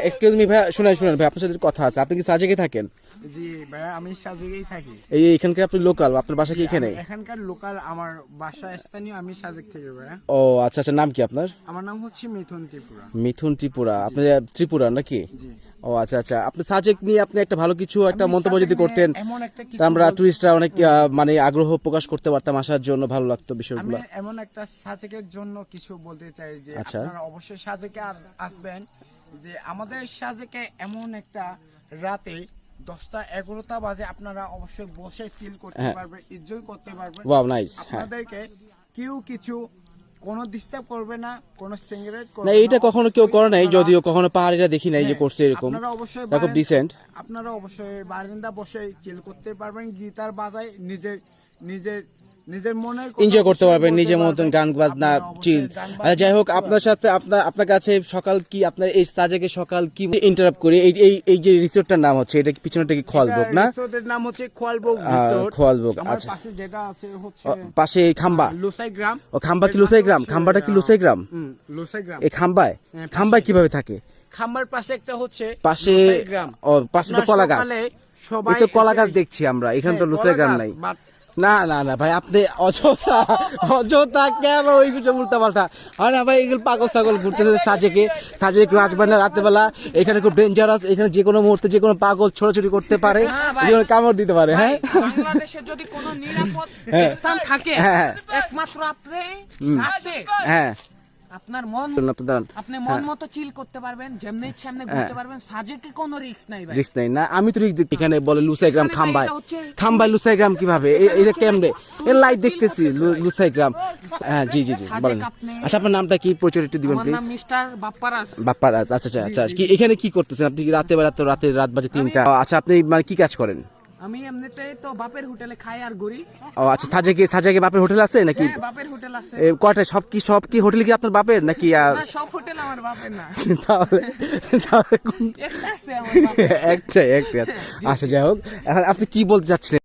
Excuse me ভাই, শুনেন ভাই, আপনার সাথে কথা আছে। আপনি কি সাজেকে থাকেন? জি ভাই, আমি সাজেকেই থাকি। এখানকার আপনি লোকাল, আপনার বাসা কি এখানে? এখানকার লোকাল, আমার বাসা স্থানীয়, আমি সাজেক থেকে ভাই। ও আচ্ছা আচ্ছা, নাম কি আপনার? আমার নাম হচ্ছে মিথুন ত্রিপুরা। মিথুন ত্রিপুরা, আপনি ত্রিপুরা নাকি? জি। ও আচ্ছা আচ্ছা, আপনি সাজেক নিয়ে আপনি একটা ভালো কিছু একটা মন্তব্য যদি করতেন, এমন একটা কিছু আমরা টুরিস্টরা অনেক মানে আগ্রহ প্রকাশ করতে পারতাম, আসার জন্য ভালো লাগতো বিষয়গুলো। আমি এমন একটা সাজেকের জন্য কিছু বলতে চাই যে আচ্ছা। আপনারা অবশ্যই সাজেকে আসবেন। যে আমাদের সাজেকে এমন একটা রাতে 10টা 11টা বাজে আপনারা অবশ্যই বসে চিল করতে পারবেন, এনজয় করতে পারবেন। Wow nice. আপনাদেরকে কেউ কিছু কোনো ডিস্টার্ব করবে না, কোনো সিগারেট করবে না, এইটা কখনো কেউ করে নাই, যদিও কখনো পাহাড়িরা দেখি নাই যে করছে এরকম। আপনারা অবশ্যই খুব ডিসেন্ট। আপনারা অবশ্যই বারান্দা বসে চিল করতে পারবেন, গিটার বাজায় নিজের নিজের নিজের মনের কথা এনজয় করতে অবশ্যই পারবেন, বলতে নিজের মতন পারবেন। গান বাজনা আপনারা অবশ্যই চিল। গান আচ্ছা যাই হোক, বাজনা আপনার সাথে আপনার কাছে সকাল কি, আপনার এই সাজেকে সকাল কি ইন্টারাপ্ট করি, এই যে রিসোর্টটার নাম হচ্ছে, এটা কি পিছনেটা কি খোয়ালবোগ না? রিসোর্টের নাম হচ্ছে খোয়ালবোগ রিসোর্ট। খোয়ালবোগ, আমার আচ্ছা। পাশে যেটা আছে হচ্ছে পাশে খাম্বা, লুসাই গ্রাম। ও খাম্বা কি লুসাই গ্রাম? খাম্বাটা কি লুসাই গ্রাম? লুসাই গ্রাম। এই খাম্বায় খাম্বায় কিভাবে থাকে? খাম্বার পাশে একটা হচ্ছে পাশে লুসাই গ্রাম। ও পাশে তো কলা গাছ, এই তো কলা গাছ দেখছি আমরা, এখানে তো লুসাই গ্রাম নাই। না না না ভাই, আপনি অযথা কেন ওইগুলো উল্টা পাল্টা হয় না ভাই, এগুলো পাগল ছাগল ঘুরতেছে সাজেকে কেউ আসবেন না রাতেবেলা, এখানে খুব ডেঞ্জারাস, এখানে যে কোনো মুহূর্তে যে কোনো পাগল ছোটাছুটি করতে পারে, কামড় দিতে পারে। হ্যাঁ, বাংলাদেশে যদি কোনো নিরাপদ স্থান থাকে একমাত্র হ্যাঁ, আপনার মন, আপনি মন মতো চিল করতে পারবেন, যেমনি ইচ্ছা এমনি ঘুরতে পারবেন। সাজেকে কোনো রিস্ক নাই ভাই, রিস্ক নাই না। আমি তো রিস্ক দেখি, এখানে বলে লুসাই গ্রাম খাম্বায় লুসাই গ্রাম কিভাবে, এটা কেমনে? এর লাইট দেখতেছি লুসাই গ্রাম। হ্যাঁ জি জি জি, বলেন। আচ্ছা আপনার নামটা কি, পরিচয় একটু দিবেন আমার প্লিজ? নাম মিস্টার বাপ্পারাজ। বাপ্পারাজ, আচ্ছা আচ্ছা আচ্ছা। কি এখানে কি করতেছেন আপনি? রাত বাজে 3টা। আচ্ছা আপনি মানে কি কাজ করেন? আমি এমনিতে তো বাপের হোটেলে খাই আর ঘুরি। ও আচ্ছা, সাজেকে বাপের হোটেল আছে নাকি? হ্যাঁ, বাপের হোটেল আছে। কয়টা? সব কি হোটেল কি আপনার বাপের নাকি? না, সব হোটেল আমার বাপের না। তাহলে একটা আছে আমার বাপের। একটাই। আচ্ছা যাই হোক, এখন আপনি কি বলতে চাচ্ছিলেন?